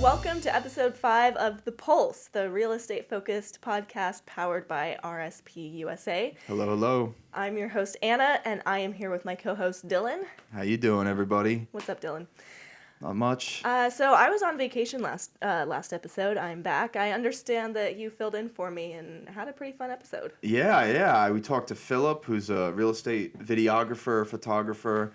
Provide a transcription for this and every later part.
Welcome to episode 5 of The Pulse, the real estate-focused podcast powered by RSP USA. Hello, hello. I'm your host, Anna, and I am here with my co-host, Dylan. How you doing, everybody? What's up, Dylan? Not much. So I was on vacation last episode. I'm back. I understand that you filled in for me and had a pretty fun episode. Yeah. We talked to Philip, who's a real estate videographer, photographer.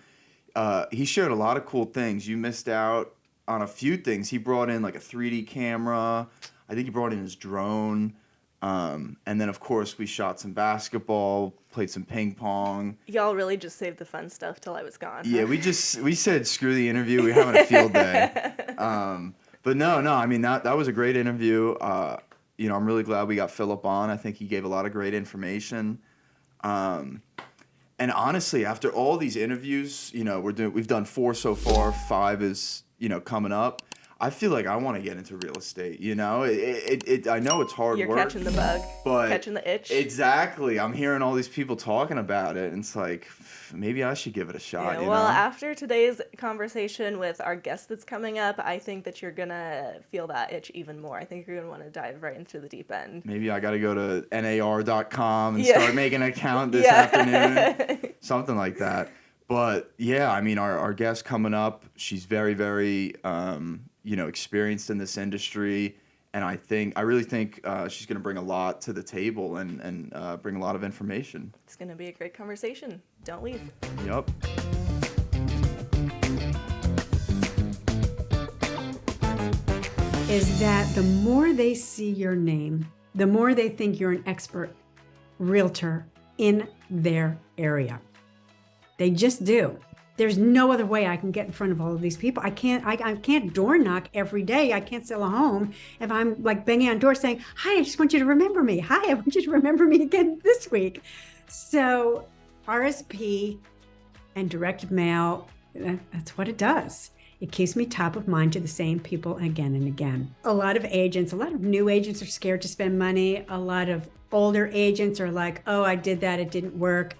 He shared a lot of cool things. You missed out on a few things. He brought in like a 3D camera. I think he brought in his drone. And then, of course, we shot some basketball, played some ping pong. Y'all really just saved the fun stuff till I was gone. Yeah, we said, screw the interview. We're having a field day. But no, I mean, that was a great interview. I'm really glad we got Philip on. I think he gave a lot of great information. And honestly, after all these interviews, we've done 4 so far. 5 is, coming up. I feel like I want to get into real estate. I know it's hard You're work. catching the bug, but catching the itch. Exactly. I'm hearing all these people talking about it, and it's like, maybe I should give it a shot. Yeah, well, after today's conversation with our guest that's coming up, I think that you're going to feel that itch even more. I think you're going to want to dive right into the deep end. Maybe I got to go to nar.com and start making an account this afternoon. Something like that. But, yeah, I mean, our guest coming up, she's very, very, experienced in this industry. And I really think she's going to bring a lot to the table and bring a lot of information. It's going to be a great conversation. Don't leave. Yep. Is that the more they see your name, the more they think you're an expert realtor in their area. They just do. There's no other way I can get in front of all of these people. I can't door knock every day. I can't sell a home if I'm like banging on doors saying, hi, I just want you to remember me. Hi, I want you to remember me again this week. So RSP and direct mail, that's what it does. It keeps me top of mind to the same people again and again. A lot of new agents are scared to spend money. A lot of older agents are like, oh, I did that, it didn't work.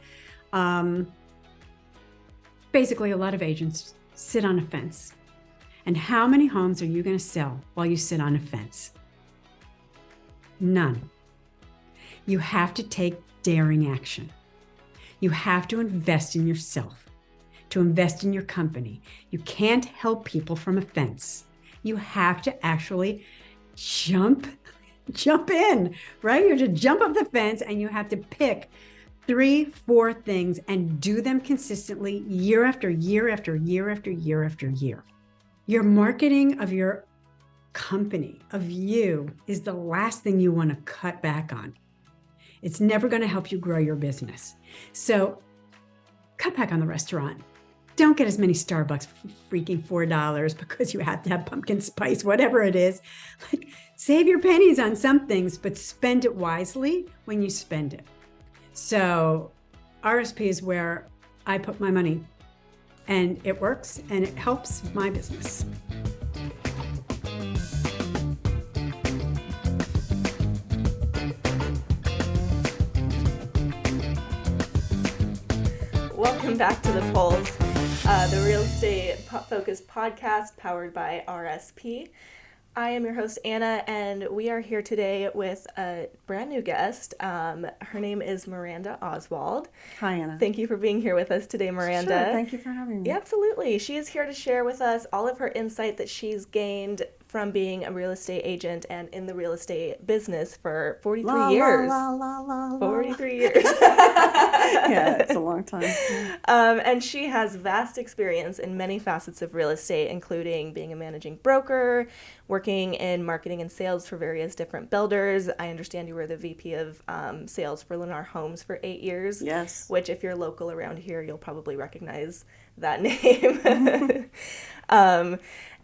Basically, a lot of agents sit on a fence. And how many homes are you going to sell while you sit on a fence? None. You have to take daring action. You have to invest in yourself, to invest in your company. You can't help people from a fence. You have to actually jump in, right? You have to jump up the fence and you have to pick 3-4 things and do them consistently year after year after year after year after year. Your marketing of your company, of you, is the last thing you want to cut back on. It's never going to help you grow your business. So cut back on the restaurant. Don't get as many Starbucks for freaking $4 because you have to have pumpkin spice, whatever it is. Like, save your pennies on some things, but spend it wisely when you spend it. So RSP is where I put my money, and it works and it helps my business. Welcome back to The Pulse, the real estate focused podcast powered by RSP. I am your host, Anna, and we are here today with a brand new guest. Her name is Miranda Oswald. Hi, Anna. Thank you for being here with us today, Miranda. Sure, thank you for having me. Yeah, absolutely. She is here to share with us all of her insight that she's gained from being a real estate agent and in the real estate business for 43 years. 43 years. Yeah, it's a long time. And she has vast experience in many facets of real estate, including being a managing broker, working in marketing and sales for various different builders. I understand you were the VP of sales for Lennar Homes for 8 years. Yes. Which, if you're local around here, you'll probably recognize that name.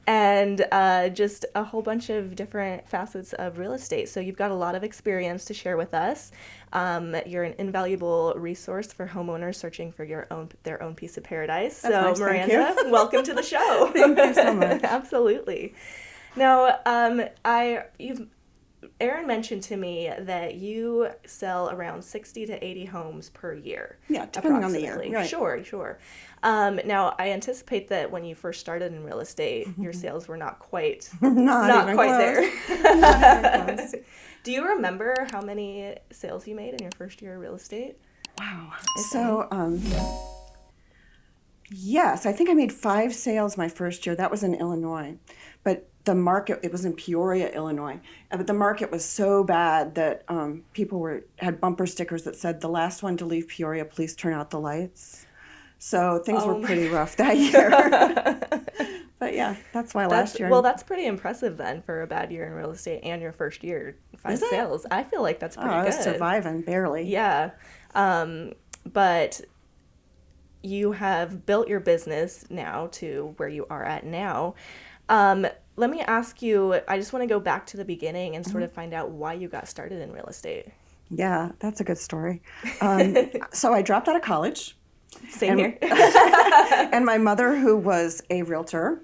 And just a whole bunch of different facets of real estate. So you've got a lot of experience to share with us. You're an invaluable resource for homeowners searching for their own piece of paradise. That's so nice, Miranda, welcome to the show. Thank you so much. Absolutely. Now, you've Aaron mentioned to me that you sell around 60 to 80 homes per year. Yeah, depending on the year. Approximately. Right. Sure. Now, I anticipate that when you first started in real estate, your sales were not quite Not even quite close. there. Not even close. Do you remember how many sales you made in your first year of real estate? Wow. So, yes, I think I made 5 sales my first year. That was in Illinois. But the market, it was in Peoria, Illinois. But the market was so bad that people had bumper stickers that said, "The last one to leave Peoria, please turn out the lights." So things were pretty rough that year. But yeah, that's why last year. Well, that's pretty impressive then for a bad year in real estate and your first year, 5 Is it? sales. I feel like that's pretty I was good. surviving, barely. Yeah. But you have built your business now to where you are at now. Let me ask you, I just want to go back to the beginning and sort of find out why you got started in real estate. Yeah, that's a good story. So I dropped out of college. Same here. And my mother, who was a realtor,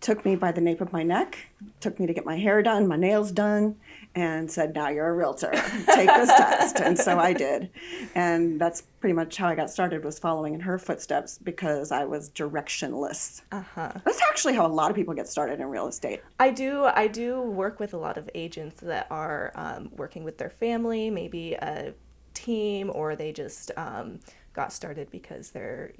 took me by the nape of my neck, took me to get my hair done, my nails done, and said, "Now you're a realtor. Take this test." And so I did. And that's pretty much how I got started, was following in her footsteps because I was directionless. That's actually how a lot of people get started in real estate. I do work with a lot of agents that are working with their family, maybe a team, or they just got started because their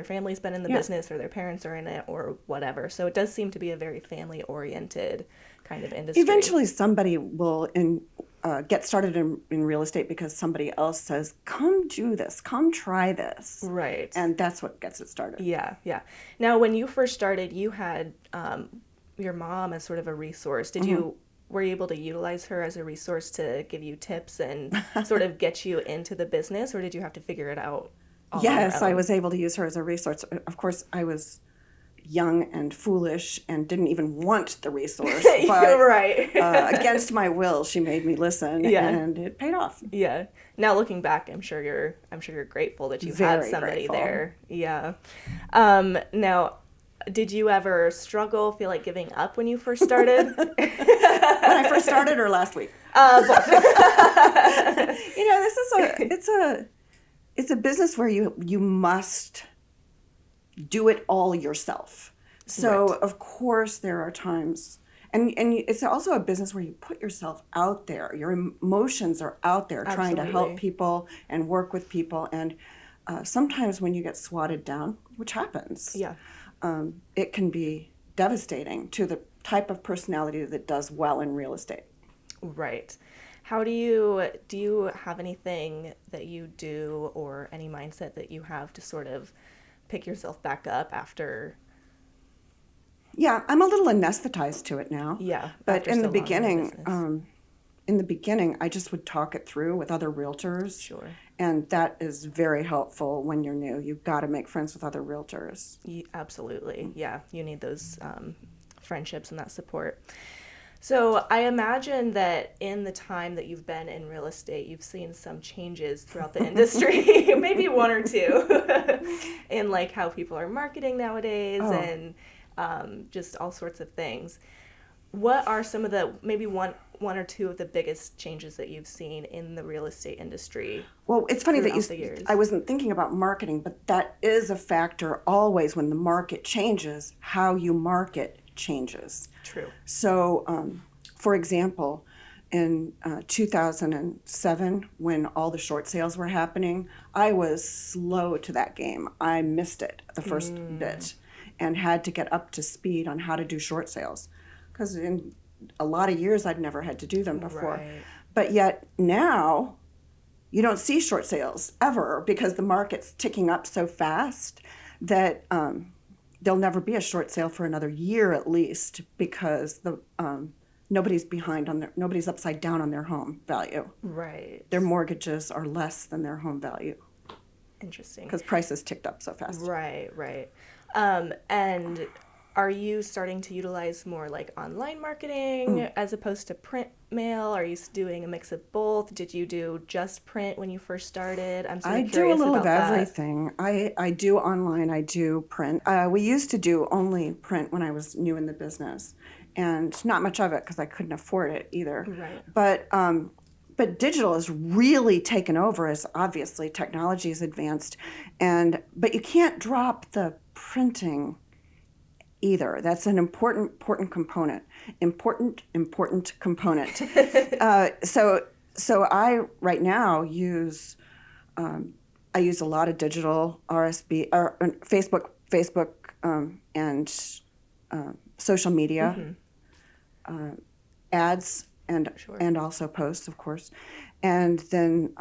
family's been in the business, or their parents are in it, or whatever. So it does seem to be a very family oriented kind of industry. Eventually somebody will get started in real estate because somebody else says, "Come do this, come try this." Right. And that's what gets it started. Yeah. Now, when you first started, you had your mom as sort of a resource. Were you able to utilize her as a resource to give you tips and sort of get you into the business, or did you have to figure it out all Yes, on your I own? was able to use her as a resource. Of course, I was young and foolish and didn't even want the resource. But You're right. against my will, she made me listen, Yeah. and it paid off. Yeah. Now looking back, I'm sure you're grateful that you had Very somebody grateful. there. Yeah. Now, did you ever struggle, feel like giving up when you first started? When I first started, or last week? Both. It's a business where you must do it all yourself. So Right. of course there are times, and it's also a business where you put yourself out there. Your emotions are out there, trying to Absolutely. help people and work with people. And sometimes when you get swatted down, which happens, Yeah. it can be devastating to the type of personality that does well in real estate. Right. How do you have anything that you do, or any mindset that you have to sort of pick yourself back up after? Yeah, I'm a little anesthetized to it now. Yeah. But after in so the long in beginning, business? I just would talk it through with other realtors. Sure. And that is very helpful when you're new. You've got to make friends with other realtors. Absolutely. Yeah. You need those friendships and that support. So I imagine that in the time that you've been in real estate, you've seen some changes throughout the industry, maybe one or two, in like how people are marketing nowadays and just all sorts of things. What are some of the, maybe one or two of the biggest changes that you've seen in the real estate industry? Well, it's funny that throughout the years? I wasn't thinking about marketing, but that is a factor always when the market changes, how you market changes. True. So, for example, in 2007, when all the short sales were happening, I was slow to that game. I missed it the first bit and had to get up to speed on how to do short sales. Because in a lot of years, I'd never had to do them before. Right. But yet now, you don't see short sales ever because the market's ticking up so fast that there'll never be a short sale for another year at least, because nobody's nobody's upside down on their home value. Right. Their mortgages are less than their home value Interesting. because prices ticked up so fast. Right. And Are you starting to utilize more like online marketing as opposed to print mail? Are you doing a mix of both? Did you do just print when you first started? I'm sort I of do a curious little about of that. everything. I do online, I do print. We used to do only print when I was new in the business, and not much of it because I couldn't afford it either. Right. But digital has really taken over as obviously technology has advanced, but you can't drop the printing either. That's an important component. Important component. So I right now use I use a lot of digital RSB or Facebook and social media ads and also posts, of course. And then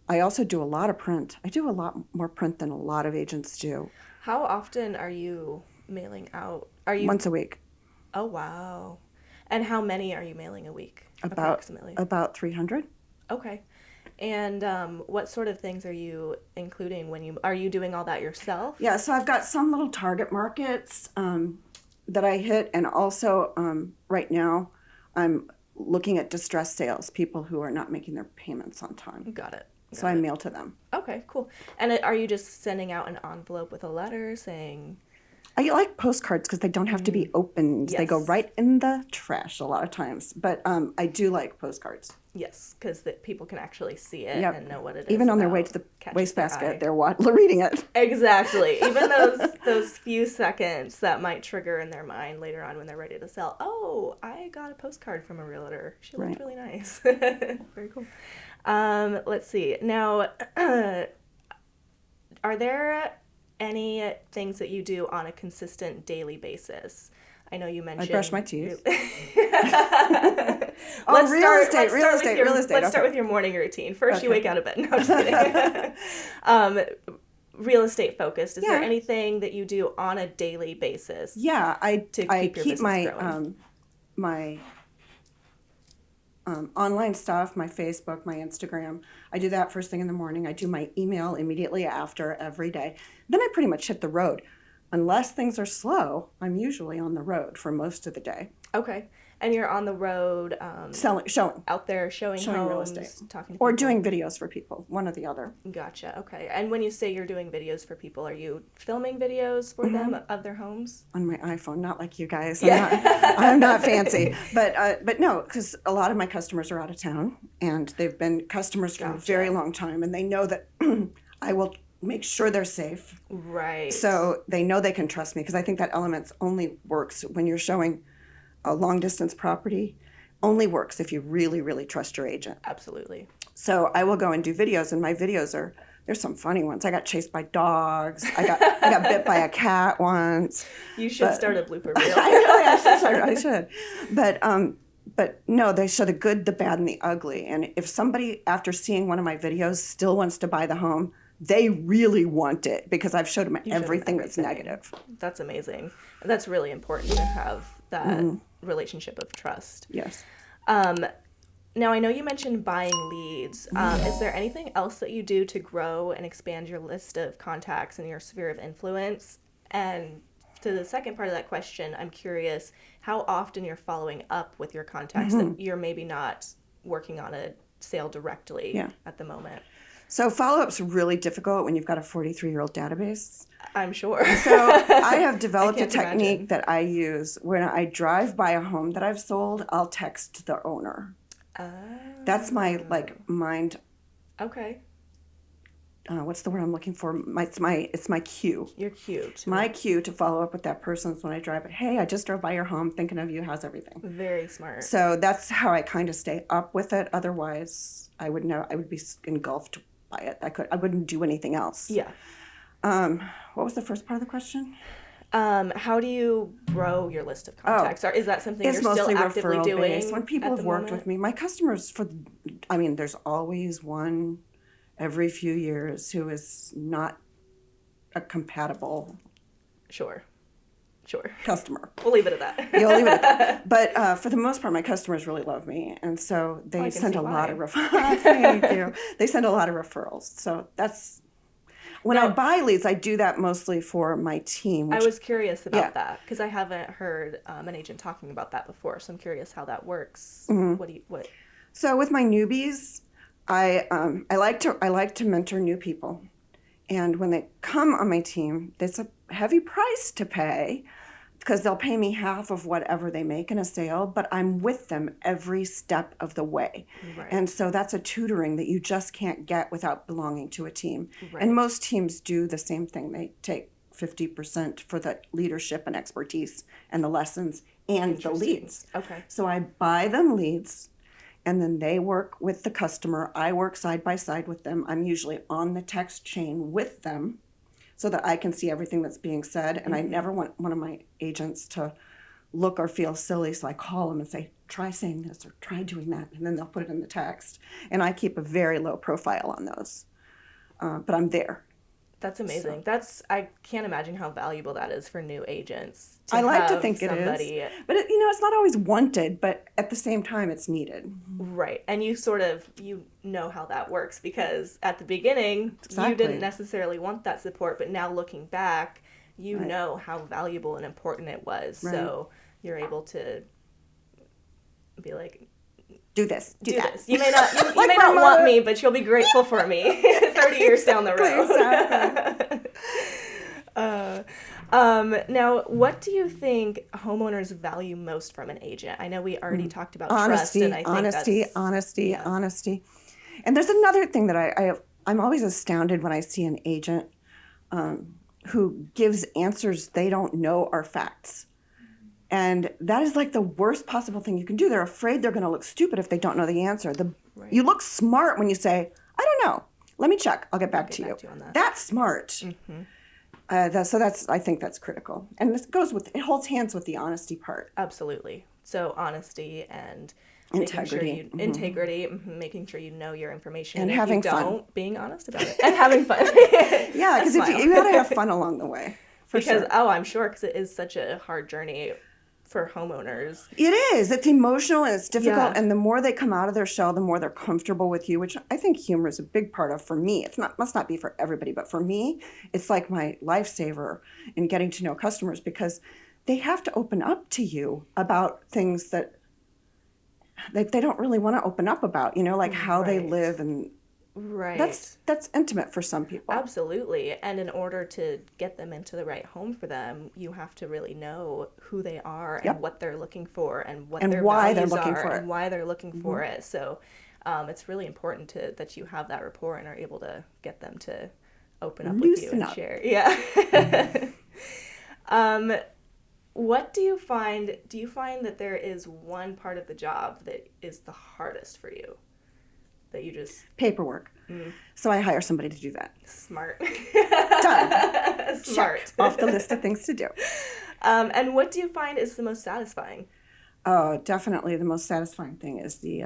I also do a lot of print. I do a lot more print than a lot of agents do. How often are you mailing out? Are you Once a week. Oh, wow. And how many are you mailing a week? Approximately. About 300. Okay. And what sort of things are you including are you doing all that yourself? Yeah, so I've got some little target markets that I hit, and also right now I'm looking at distress sales, people who are not making their payments on time. Got it. So I mail to them. Okay, cool. And are you just sending out an envelope with a letter saying... I like postcards because they don't have to be opened. Yes. They go right in the trash a lot of times. But I do like postcards. Yes, because people can actually see it Yep. and know what it is. Even on their way to the wastebasket, they're reading it. Exactly. Even those few seconds that might trigger in their mind later on when they're ready to sell. Oh, I got a postcard from a realtor. She looked really nice. Very cool. Let's see. Now, are there any things that you do on a consistent daily basis? I know you mentioned... I brush my teeth. Real estate. Let's start with your morning routine. First, you wake out of bed. No, I'm just kidding. Real estate focused. Is there anything that you do on a daily basis? Yeah, I keep my growing? My online stuff, my Facebook, my Instagram. I do that first thing in the morning. I do my email immediately after every day. Then I pretty much hit the road. Unless things are slow, I'm usually on the road for most of the day. Okay. And you're on the road showing. Out there showing homes, real estate. Talking to people. Or doing videos for people, one or the other. Gotcha. Okay. And when you say you're doing videos for people, are you filming videos for them of their homes? On my iPhone, not like you guys. Yeah. I'm not fancy. But no, because a lot of my customers are out of town, and they've been customers for a very long time, and they know that I will make sure they're safe. Right. So they know they can trust me, because I think that element only works when you're showing a long distance property. Only works if you really, really trust your agent. Absolutely. So I will go and do videos, and my videos there's some funny ones. I got chased by dogs. I got bit by a cat once. You should start a blooper reel. I should. But no, they show the good, the bad, and the ugly. And if somebody, after seeing one of my videos, still wants to buy the home, they really want it, because I've showed them everything that's negative. That's amazing. That's really important to have that relationship of trust. Yes. Now, I know you mentioned buying leads. Is there anything else that you do to grow and expand your list of contacts and your sphere of influence? And to the second part of that question, I'm curious how often you're following up with your contacts that you're maybe not working on a sale directly at the moment. So follow-up's really difficult when you've got a 43-year-old database. I'm sure. So I have developed a technique that I use. When I drive by a home that I've sold, I'll text the owner. That's my mind. Okay. What's the word I'm looking for? It's my cue. Your cue. My cue to follow up with that person is when I drive it. Hey, I just drove by your home, thinking of you. How's everything? Very smart. So that's how I kind of stay up with it. Otherwise, I would be engulfed by it. I wouldn't do anything else. Yeah. What was the first part of the question? How do you grow your list of contacts? Or is that something you're still actively doing? Based. When people have worked with me, my customers there's always one every few years who is not a compatible customer. We'll leave it at that. You'll leave it at that. But for the most part, my customers really love me, and so they send a lot of referrals. Thank you. They send a lot of referrals. So When Now- I buy leads, I do that mostly for my team. I which- was curious about Yeah. that because I haven't heard an agent talking about that before. So I'm curious how that works. Mm-hmm. What? So with my newbies, I like to mentor new people, and when they come on my team, it's a heavy price to pay because they'll pay me half of whatever they make in a sale, but I'm with them every step of the way. Right. And so that's a tutoring that you just can't get without belonging to a team. Right. And most teams do the same thing. They take 50% for the leadership and expertise and the lessons and the leads. Okay. So I buy them leads, and then they work with the customer. I work side by side with them. I'm usually on the text chain with them so that I can see everything that's being said. And I never want one of my agents to look or feel silly, so I call them and say, try saying this or try doing that, and then they'll put it in the text. And I keep a very low profile on those. But I'm there. That's amazing. I can't imagine how valuable that is for new agents. I like to have think somebody, it is. But, it's not always wanted, but at the same time, it's needed. Right. And you know how that works because at the beginning, Exactly. you didn't necessarily want that support, but now looking back, you Right. know how valuable and important it was. Right. So you're able to be like, Do this. Do that. this. You may not you may not want me, but you'll be grateful for me 30 years down the road. Exactly. Now, what do you think homeowners value most from an agent? I know we already talked about trust, Honesty, and I think honesty. And there's another thing that I'm always astounded when I see an agent who gives answers they don't know are facts. And that is like the worst possible thing you can do. They're afraid they're going to look stupid if they don't know the answer. Right. You look smart when you say, I don't know. Let me check. I'll get back to you. on that. That's smart. I think that's critical. And it holds hands with the honesty part. Absolutely. So honesty and Integrity. making sure you know your information, And if having you fun. don't, being honest about it, and having fun. Yeah, because you got to have fun along the way. Because I'm sure because it is such a hard journey for homeowners. It is. It's emotional and it's difficult. Yeah. And the more they come out of their shell, the more they're comfortable with you, which I think humor is a big part of for me. Must not be for everybody, but for me, it's like my lifesaver in getting to know customers because they have to open up to you about things that they don't really want to open up about, like how they Right. live, and Right. that's intimate for some people. Absolutely. And in order to get them into the right home for them, you have to really know who they are and Yep. what they're looking for and what And their why they're values looking are for and it. why they're looking for it. So it's really important that you have that rapport and are able to get them to open up with you Loosen and up. share. Yeah. What do you find? Do you find that there is one part of the job that is the hardest for you? That you just Paperwork. So I hire somebody to do that. smart. Done. Smart. Check off the list of things to do. And what do you find is the most satisfying? Oh, definitely the most satisfying thing is the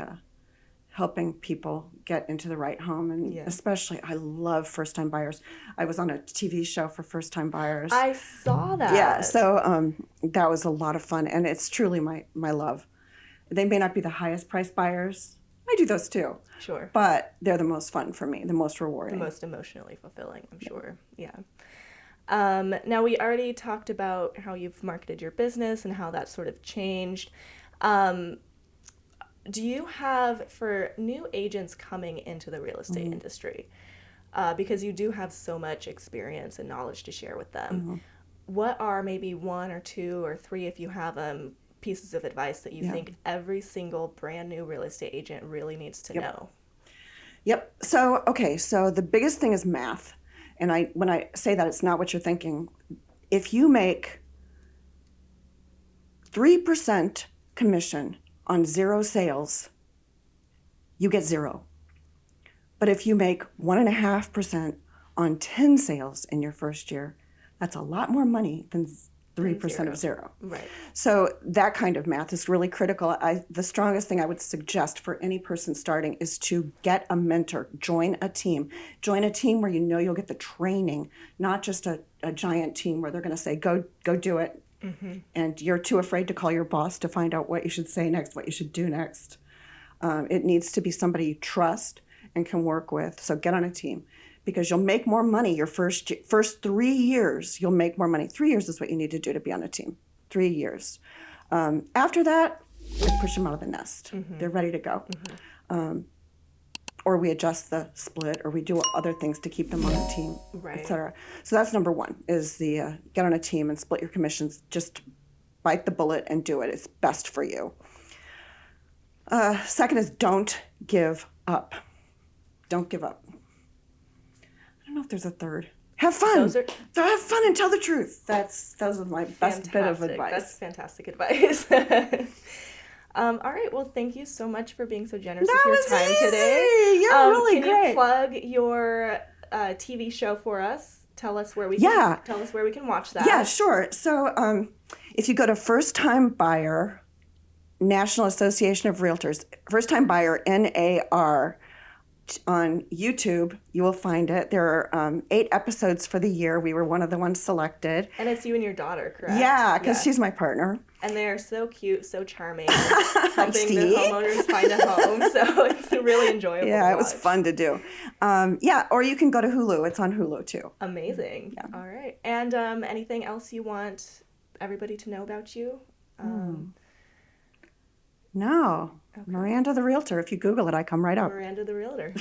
helping people get into the right home. And Yeah. especially, I love first-time buyers. I was on a TV show for first-time buyers. I saw that. Yeah, so that was a lot of fun. And it's truly my love. They may not be the highest priced buyers. I do those too. Sure. But they're the most fun for me, the most The rewarding. most emotionally fulfilling, I'm sure. Yeah. Now, we already talked about how you've marketed your business and how that sort of changed. Do you have, for new agents coming into the real estate industry, because you do have so much experience and knowledge to share with them, what are maybe one or two or three, if you have pieces of advice that you think every single brand new real estate agent really needs to know? Yep. So the biggest thing is math. And when I say that, it's not what you're thinking. If you make 3% commission on 0 sales, you get 0. But if you make 1.5% on 10 sales in your first year, that's a lot more money than 3% of 0. Right. So that kind of math is really critical. The strongest thing I would suggest for any person starting is to get a mentor, join a team. Join a team where you know you'll get the training, not just a giant team where they're going to say, go do it. And you're too afraid to call your boss to find out what you should say next, what you should do next. It needs to be somebody you trust and can work with. So get on a team. because you'll make more money your first 3 years. You'll make more money. 3 years is what you need to do to be on a team. 3 years. After that, we push them out of the nest. They're ready to go. Or we adjust the split, or we do other things to keep them on the team, Right. et cetera. So that's number one, is the get on a team and split your commissions. Just bite the bullet and do it. It's best for you. Second is don't give up. Don't give up. I don't know if there's a third. Have fun. Have fun and tell the truth. Those are my best bit of advice. That's fantastic advice. All right. Well, thank you so much for being so generous with your time today. You're really can great. you plug your TV show for us? Tell us where we tell us where we can watch that. Yeah, sure. So if you go to First Time Buyer, National Association of Realtors, First Time Buyer, NAR, on YouTube, you will find it. There are 8 episodes for the year. We were one of the ones selected. And it's you and your daughter, correct? Yeah, because she's my partner. And they're so cute, so charming, helping the homeowners find a home. So it's really enjoyable. Yeah, to it was watch. fun to do. Yeah, or you can go to Hulu. It's on Hulu too. Amazing. Yeah. All right. And anything else you want everybody to know about you? No. Okay. Miranda the Realtor. If you Google it, I come right up. Miranda the Realtor.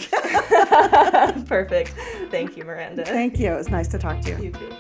Perfect. Thank you, Miranda. Thank you. It was nice to talk to you. You too.